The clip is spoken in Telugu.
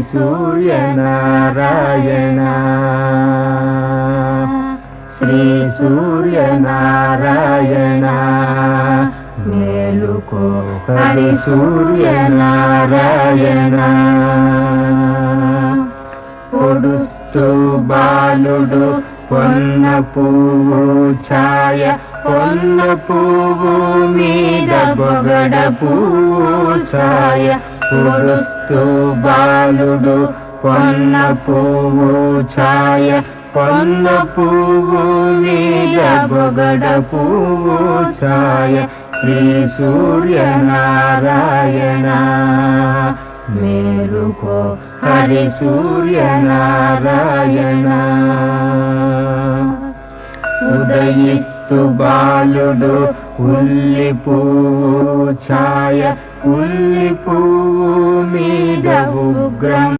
సూర్యనారాయణ శ్రీ సూర్యనారాయణ మేలుకో హరి సూర్యనారాయణ పొడుస్తూ బాలుడు పొన్న పువ్వు ఛాయ పొన్న పువ్వు మీద బొగడ పువ్వు ఛాయ పొడుస్తూ బాలుడు పొన్న పువ్వు ఛాయ పొన్న పువ్వు మీద బొగడ పువ్వు ఛాయ శ్రీ సూర్యనారాయణ మేలుకో హరి సూర్యనారాయణ ఉదయిస్తు బాలుడు ఉల్లి పువ్వు ఛాయ ఉల్లి పువ్వు మీద ఉగ్రం